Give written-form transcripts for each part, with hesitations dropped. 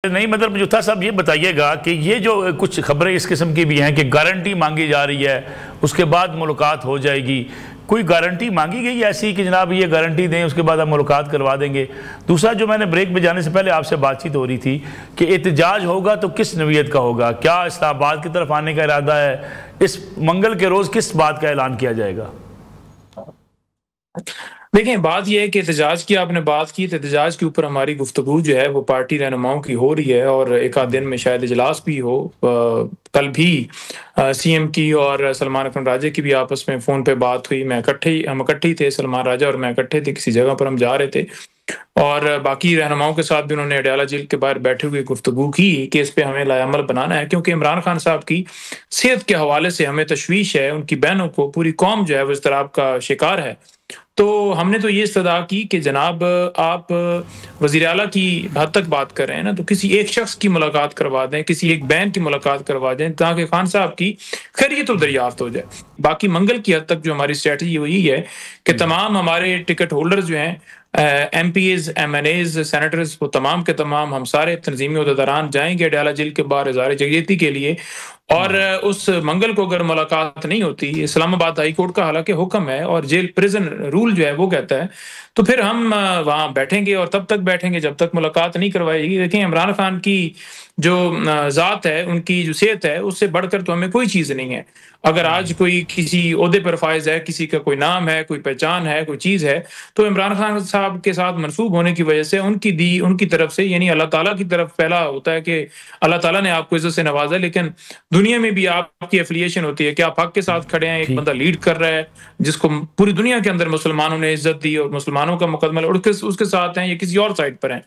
नहीं, मतलब जुत्था साहब ये बताइएगा कि ये जो कुछ खबरें इस किस्म की भी हैं कि गारंटी मांगी जा रही है, उसके बाद मुलाकात हो जाएगी, कोई गारंटी मांगी गई ऐसी कि जनाब ये गारंटी दें उसके बाद हम मुलाकात करवा देंगे? दूसरा, जो मैंने ब्रेक में जाने से पहले आपसे बातचीत हो रही थी कि एहतजाज होगा तो किस नौइयत का होगा, क्या इस्लामाबाद की तरफ आने का इरादा है, इस मंगल के रोज़ किस बात का ऐलान किया जाएगा? देखें, बात यह है कि एहतजाज की आपने बात की, तो एहतजाज के ऊपर हमारी गुफ्तगू जो है वो पार्टी रहनुमाओं की हो रही है और एक आध दिन में शायद इजलास भी हो। कल भी सीएम की और सलमान अकरम राजा की भी आपस में फ़ोन पे बात हुई। हम इकट्ठे ही थे, सलमान राजा और मैं इकट्ठे थे, किसी जगह पर हम जा रहे थे और बाकी रहनुमाओं के साथ भी उन्होंने अडयाला जेल के बाहर बैठे हुए गुफ्तगू की कि इस पे हमें लाएअमल बनाना है, क्योंकि इमरान खान साहब की सेहत के हवाले से हमें तशवीश है। उनकी बहनों को, पूरी कौम जो है वो इज़्तिराब का शिकार है। तो हमने तो ये इस्तदा की कि जनाब आप वज़ीर आला की हद तक बात कर रहे हैं ना, तो किसी एक शख्स की मुलाकात करवा दें, किसी एक बहन की मुलाकात करवा दें, ताकि खान साहब की खैरियत दरियाफ्त हो जाए। बाकी मंगल की हद तक जो हमारी स्ट्रेटजी वही है कि तमाम हमारे टिकट होल्डर्स जो हैं, MPs, MNAs, सेनेटर्स, वो तमाम के तमाम हम सारे तंजीमी उहदेदारान जाएंगे अडयाला जेल के बाहर इज़हार यकजहती के लिए। और उस मंगल को अगर मुलाकात नहीं होती, इस्लामाबाद हाई कोर्ट का हालांकि हुक्म है और जेल प्रिजन रूल जो है वो कहता है, तो फिर हम वहां बैठेंगे और तब तक बैठेंगे जब तक मुलाकात नहीं करवाएगी। देखिए, इमरान खान की जो ज़ात है, उनकी जो सेहत है, उससे बढ़कर तो हमें कोई चीज़ नहीं है। अगर आज कोई किसी ओहदे पर फायज है, किसी का कोई नाम है, कोई पहचान है, कोई चीज़ है, तो इमरान खान साहब के साथ मनसूब होने की वजह से उनकी तरफ से, यानी अल्लाह ताला की तरफ पहला होता है कि अल्लाह ताला ने आपको इज्जत से नवाजा, लेकिन दुनिया में भी आपकी एफिलिएशन होती है कि आप हक के साथ खड़े हैं, एक बंदा लीड कर रहा है जिसको पूरी दुनिया के अंदर मुसलमानों ने इज्जत दी और मुसलमानों का मुकदमा और उसके साथ हैं या किसी और साइड पर हैं,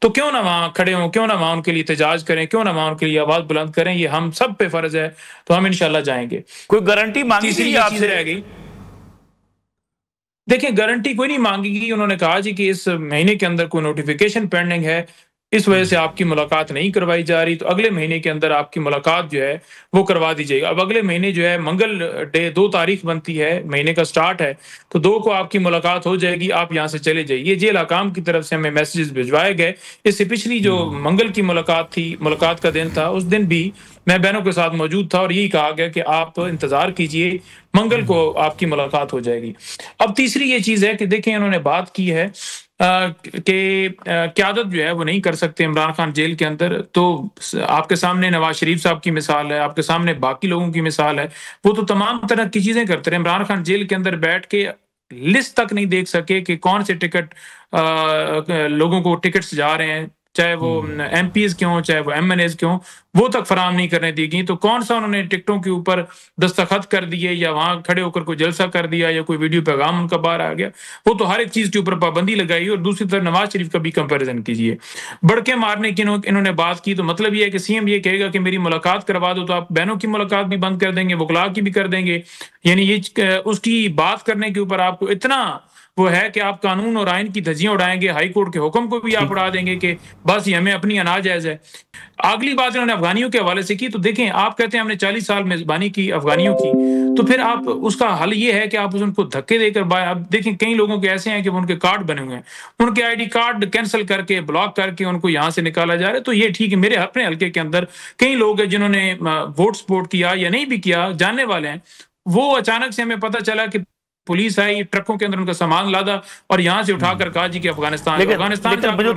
तो क्यों ना वहां खड़े हों, क्यों ना वहां उनके लिए एहतजाज करें, क्यों ना वहां उनके लिए आवाज बुलंद करें। ये हम सब पे फर्ज है, तो हम इंशाल्लाह जाएंगे। कोई गारंटी मांगी तीसरी थी आपसे? रह गई, देखिए गारंटी कोई नहीं मांगेगी। उन्होंने कहा जी कि इस महीने के अंदर कोई नोटिफिकेशन पेंडिंग है, इस वजह से आपकी मुलाकात नहीं करवाई जा रही, तो अगले महीने के अंदर आपकी मुलाकात जो है वो करवा दी जाएगी। अब अगले महीने जो है मंगल डे 2 तारीख बनती है, महीने का स्टार्ट है, तो 2 को आपकी मुलाकात हो जाएगी, आप यहाँ से चले जाइए। जेल हकाम की तरफ से हमें मैसेजेस भिजवाए गए। इससे पिछली जो मंगल की मुलाकात थी, मुलाकात का दिन था, उस दिन भी मैं बहनों के साथ मौजूद था और यही कहा गया कि आप इंतजार कीजिए, मंगल को आपकी मुलाकात हो जाएगी। अब तीसरी ये चीज है कि देखें, इन्होंने बात की है कि क़यादत जो है वो नहीं कर सकते इमरान खान जेल के अंदर। तो आपके सामने नवाज शरीफ साहब की मिसाल है, आपके सामने बाकी लोगों की मिसाल है, वो तो तमाम तरह की चीजें करते रहे। इमरान खान जेल के अंदर बैठ के लिस्ट तक नहीं देख सके कि कौन से टिकट लोगों को टिकट्स जा रहे हैं, चाहे वो MPs क्यों, चाहे वो MNAs क्यों, वो तक फराम नहीं करने दी गई। तो कौन सा उन्होंने टिकटों के ऊपर दस्तखत कर दिए या वहां खड़े होकर कोई जलसा कर दिया या कोई वीडियो पैगाम उनका बाहर आ गया, वो तो हर एक चीज के ऊपर पाबंदी लगाई। और दूसरी तरफ नवाज शरीफ का भी कंपैरिजन कीजिए, बढ़के मारने की इन्होंने बात की। तो मतलब ये है कि सीएम ये कहेगा कि मेरी मुलाकात करवा दो, तो आप बहनों की मुलाकात भी बंद कर देंगे, वकला की भी कर देंगे। यानी ये उसकी बात करने के ऊपर आपको इतना वो है कि आप कानून और आइन की धज्जियां उड़ाएंगे, हाई कोर्ट के हुक्म को भी आप उड़ा देंगे कि बस ये हमें अपनी अनाजायज है। अगली बात इन्होंने अफगानियों के हवाले से की। तो देखें, आप कहते हैं हमने 40 साल मेजबानी की अफगानियों की, तो फिर आप उसका हल ये है कि आप उनको धक्के देकर बाहर। अब देखें, कई लोगों के ऐसे हैं कि उनके कार्ड बने हुए हैं, उनके ID कार्ड कैंसिल करके, ब्लॉक करके उनको यहाँ से निकाला जा रहा है। तो ये ठीक है, मेरे अपने हल्के के अंदर कई लोग हैं जिन्होंने वोट सपोर्ट किया या नहीं भी किया, जानने वाले हैं, वो अचानक से हमें पता चला कि पुलिस आई, ट्रकों के अंदर उनका सामान लादा और यहाँ से उठाकर कहा जी कि अफगानिस्तान।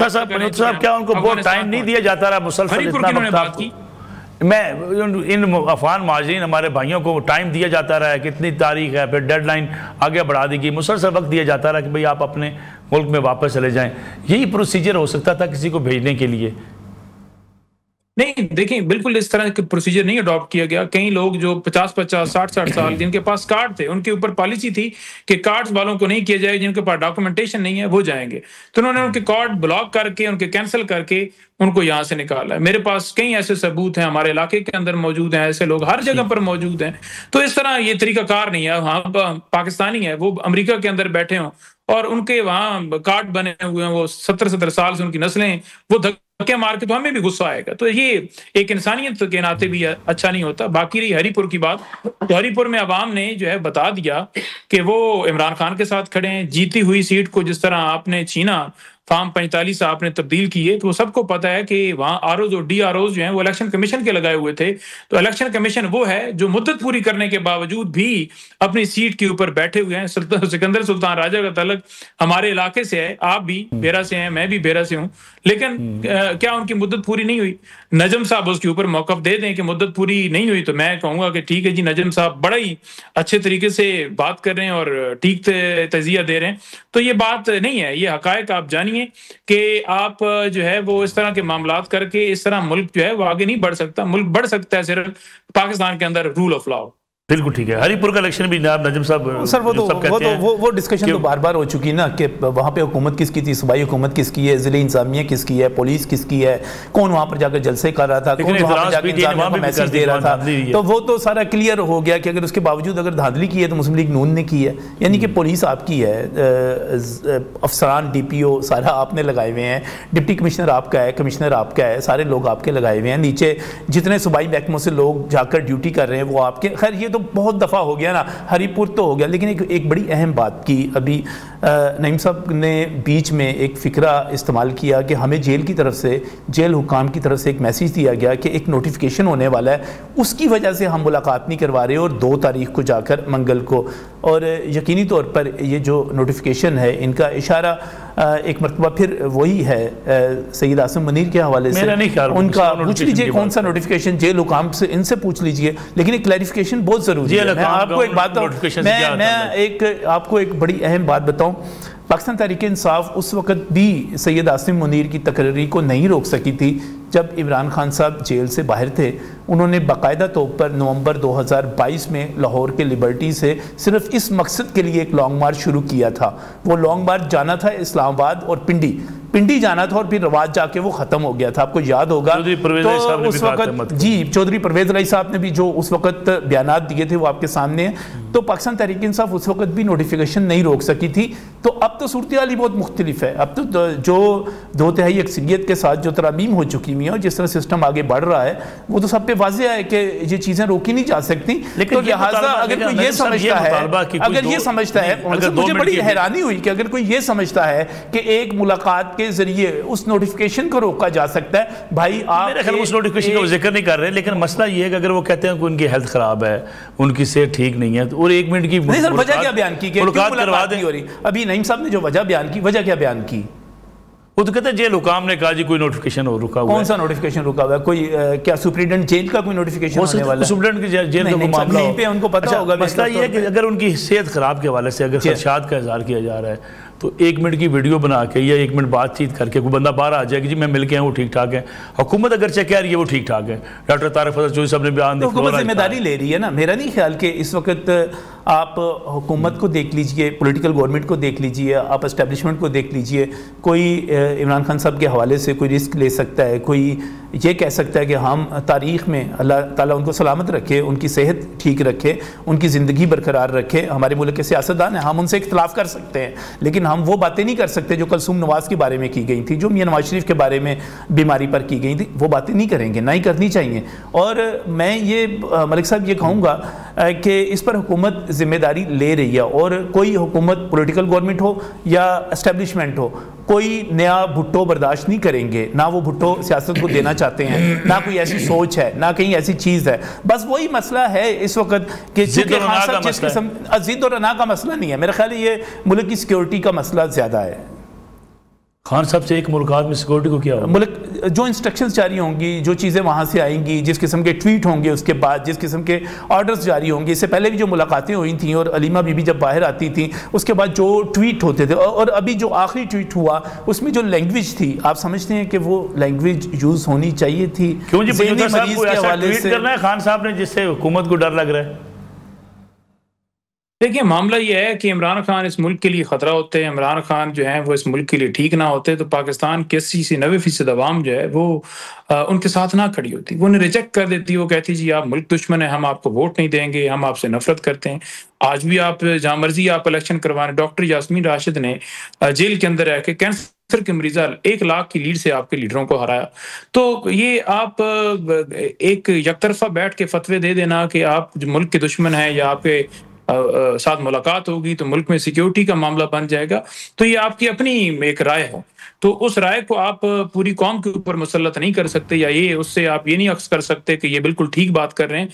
साहब, क्या उनको बहुत टाइम नहीं दिया जाता रहा? मुसलसल इतना बात की, मैं इन अफगान महाजरीन हमारे भाइयों को टाइम दिया जाता रहा है, कितनी तारीख है, फिर डेडलाइन आगे बढ़ा दी गई, मुसलसल वक्त दिया जाता रहा कि भाई आप अपने मुल्क में वापस चले जाएं। यही प्रोसीजर हो सकता था किसी को भेजने के लिए? नहीं, देखिए, बिल्कुल इस तरह का प्रोसीजर नहीं अडॉप्ट किया गया। कई लोग जो 50-50, 60-60 साल जिनके पास कार्ड थे, उनके ऊपर पॉलिसी थी कि कार्ड्स वालों को नहीं किया जाए, जिनके पास डॉक्यूमेंटेशन नहीं है वो जाएंगे। तो उन्होंने उनके कार्ड ब्लॉक करके, उनके कैंसिल करके उनको यहाँ से निकाला है। मेरे पास कई ऐसे सबूत हैं, हमारे इलाके के अंदर मौजूद हैं, ऐसे लोग हर जगह पर मौजूद हैं। तो इस तरह ये तरीकाकार नहीं है। हाँ, पाकिस्तानी है, वो अमेरिका के अंदर बैठे हों और उनके वहां कार्ड बने हुए हैं, वो 70-70 साल से उनकी नस्लें, वो धक्के मार के, तो हमें भी गुस्सा आएगा। तो ये एक इंसानियत के नाते भी अच्छा नहीं होता। बाकी रही हरिपुर की बात, तो हरिपुर में अवाम ने जो है बता दिया कि वो इमरान खान के साथ खड़े हैं। जीती हुई सीट को जिस तरह आपने छीना, फॉर्म 45 आपने तब्दील किए, तो सबको पता है कि वहाँ आरओज और डीआरओज जो हैं वो इलेक्शन कमीशन के लगाए हुए थे। तो इलेक्शन कमीशन वो है जो मुद्दत पूरी करने के बावजूद भी अपनी सीट के ऊपर बैठे हुए हैं। सिकंदर सुल्तान राजा का तलक हमारे इलाके से है, आप भी बेरा से हैं, मैं भी बेरा से हूं, लेकिन क्या उनकी मुद्दत पूरी नहीं हुई? नजम साहब उसके ऊपर मौकफ दे दें कि मुद्दत पूरी नहीं हुई, तो मैं कहूंगा कि ठीक है जी, नजम साहब बड़ा ही अच्छे तरीके से बात कर रहे हैं और ठीक तजिया दे रहे हैं। तो ये बात नहीं है, ये हकायक आप जानिए कि आप जो है वो इस तरह के मामलात करके इस तरह मुल्क जो है वो आगे नहीं बढ़ सकता। मुल्क बढ़ सकता है सिर्फ पाकिस्तान के अंदर रूल ऑफ लॉ। बिल्कुल ठीक है। हरीपुर का इलेक्शन भी जनाब नजम साहब सर वो डिस्कशन तो बार बार हो चुकी ना कि वहाँ पे हुकूमत किसकी थी, सूबाई हुकूमत किसकी है, ज़िले इंतजामिया किसकी है, पुलिस किसकी है, कौन वहाँ पर जाकर जलसे कर रहा था, कौन वहाँ पर जाकर इंतजामिया को मैसेज दे रहा था। तो वो तो सारा क्लियर हो गया कि अगर उसके बावजूद अगर धांधली की है तो मुस्लिम लीग नून ने की है। यानी कि पुलिस आपकी है, अफसरान DPO सारा आपने लगाए हुए हैं, डिप्टी कमिश्नर आपका है, कमिश्नर आपका है, सारे लोग आपके लगाए हुए हैं, नीचे जितने सूबाई महकमों से लोग जाकर ड्यूटी कर रहे हैं वो आपके। खैर ये तो बहुत दफ़ा हो गया ना, हरीपुर तो हो गया, लेकिन एक बड़ी अहम बात की अभी नईम साहब ने बीच में एक फ़िक्रा इस्तेमाल किया कि हमें जेल की तरफ से, जेल हुकाम की तरफ से एक मैसेज दिया गया कि एक नोटिफिकेशन होने वाला है, उसकी वजह से हम मुलाकात नहीं करवा रहे और 2 तारीख को जाकर मंगल को। और यकीनी तौर पर ये जो नोटिफिकेशन है इनका इशारा एक मरतबा फिर वही है सैयद आसिम मुनीर के हवाले से। उनका पूछ लीजिए कौन सा नोटिफिकेशन, जेल हुकाम से इनसे पूछ लीजिए, लेकिन एक क्लैरिफिकेशन बहुत ज़रूरी है। मैं आपको एक बात आपको एक बड़ी अहम बात बताऊं, पाकिस्तान तहरीक इंसाफ उस वक़्त भी सैयद आसिम मुनीर की तकरीर को नहीं रोक सकी थी जब इमरान खान साहब जेल से बाहर थे। उन्होंने बाकायदा तौर पर नवंबर 2022 में लाहौर के लिबर्टी से सिर्फ इस मकसद के लिए एक लॉन्ग मार्च शुरू किया था। वो लॉन्ग मार्च जाना था इस्लामाबाद और पिंडी जाना था और फिर रवाज जाके वो ख़त्म हो गया था, आपको याद होगा। तो उस वक्त जी चौधरी परवेज़ इलाही साहब ने भी जो उस वक्त बयानात दिए थे वो आपके सामने हैं। तो पाकिस्तान तहरीक इंसाफ उस वक्त भी नोटिफिकेशन नहीं रोक सकी थी। तो अब तो सूरत हाल ही बहुत मुख्तलिफ है। अब तो जो 2/3 अक्सरियत के साथ जो तरमीम हो चुकी हुई है और जिस तरह सिस्टम आगे बढ़ रहा है वो तो सब पे वाज़ेह है कि ये चीज़ें रोकी नहीं जा सकती। लेकिन लिहाजा अगर कोई ये समझता है, मुझे बड़ी हैरानी हुई कि अगर कोई ये समझता है कि एक मुलाकात के जरिए उस नोटिफिकेशन को रोका जा सकता है, भाई आप उस नोटिफिकेशन का जिक्र नहीं कर रहे, लेकिन मसला ये है कि अगर वो कहते हैं कि उनकी हेल्थ खराब है, उनकी सेहत ठीक नहीं है, और 1 मिनट की नहीं सर, वजह क्या बयान की, मुलाकात करवा दें। अभी नईम साहब ने जो वजह बयान की, वजह क्या बयान की? वो तो कहते हैं जेल हुकाम ने कहा जी कोई नोटिफिकेशन हो रुका हुआ है। कौन सा नोटिफिकेशन रुका हुआ है? कोई क्या सुप्रीडेंट जेल का कोई नोटिफिकेशन होने वाला है? सुप्रीडेंट की जेल का मामला हो, उनको पता होगा। मसला ये है कि अगर उनकी सेहत खराब के हवाले से अगर खदशात का इजहार किया जा रहा है तो 1 मिनट की वीडियो बना के या 1 मिनट बातचीत करके कोई बंदा बाहर आ जाए कि जी मैं मिल के आया, वो ठीक ठाक है। हुकूमत अगर चेक कह रही है वो ठीक ठाक है। डॉक्टर तारिक फजल चौधरी साहब ने बयान दिया, हुकूमत जिम्मेदारी ले रही है ना। मेरा नहीं ख्याल कि इस वक्त आप हुकूमत को देख लीजिए, पॉलिटिकल गवर्नमेंट को देख लीजिए, आप एस्टेब्लिशमेंट को देख लीजिए, कोई इमरान खान साहब के हवाले से कोई रिस्क ले सकता है, कोई ये कह सकता है कि हम तारीख़ में अल्लाह ताला उनको सलामत रखे, उनकी सेहत ठीक रखे, उनकी ज़िंदगी बरकरार रखे। हमारे मुल्क के सियासतदान हैं, हम उनसे इख्तलाफ कर सकते हैं, लेकिन हम वो बातें नहीं कर सकते जो कलसूम नवाज़ के बारे में की गई थी, जो मियां नवाज शरीफ के बारे में बीमारी पर की गई थी। वो बातें नहीं करेंगे, ना ही करनी चाहिए। और मैं ये मलिक साहब ये कहूँगा कि इस पर हुकूमत जिम्मेदारी ले रही है, और कोई हुकूमत पॉलिटिकल गवर्नमेंट हो या एस्टेब्लिशमेंट हो, कोई नया भुट्टो बर्दाश्त नहीं करेंगे। ना वो भुट्टो सियासत को देना चाहते हैं, ना कोई ऐसी सोच है, ना कहीं ऐसी चीज़ है। बस वही मसला है इस वक्त कि जिद और अना का मसला नहीं है, मेरा ख्याल है ये मुल्क की सिक्योरिटी का मसला ज़्यादा है। खान साहब से एक मुलाकात में सिक्योरिटी को क्या होगा? मुल्क जो इंस्ट्रक्शंस जारी होंगी, जो चीज़ें वहाँ से आएंगी, जिस किस्म के ट्वीट होंगे, उसके बाद जिस किस्म के ऑर्डर्स जारी होंगे, इससे पहले भी जो मुलाकातें हुई थी और अलीमा बीबी जब बाहर आती थी उसके बाद जो ट्वीट होते थे, और अभी जो आखिरी ट्वीट हुआ उसमें जो लैंग्वेज थी, आप समझते हैं कि वो लैंग्वेज यूज़ होनी चाहिए थी? क्यों जी, मरीज के हवाले से करना है खान साहब ने जिससे हुकूमत को डर लग रहा है? देखिए, मामला ये है कि इमरान खान इस मुल्क के लिए ख़तरा होते हैं, इमरान खान जो है वो इस मुल्क के लिए ठीक ना होते तो पाकिस्तान के 80 से 90% अवाम जो है वो उनके साथ ना खड़ी होती, वो उन्हें रिजेक्ट कर देती। वो कहती जी आप मुल्क दुश्मन है, हम आपको वोट नहीं देंगे, हम आपसे नफरत करते हैं। आज भी आप जहाँ मर्जी आप इलेक्शन करवाएं, डॉक्टर यास्मीन राशिद ने जेल के अंदर रह के कैंसर के मरीजा 1 लाख की लीड से आपके लीडरों को हराया। तो ये आप एक यकतरफा बैठ के फतवे दे देना कि आप मुल्क के दुश्मन हैं या आपके साथ मुलाकात होगी तो मुल्क में सिक्योरिटी का मामला बन जाएगा। तो ये आपकी अपनी एक राय है, तो उस राय को आप पूरी कौम के ऊपर मुसल्लत नहीं कर सकते, या ये उससे आप ये नहीं अक्स कर सकते कि ये बिल्कुल ठीक बात कर रहे हैं।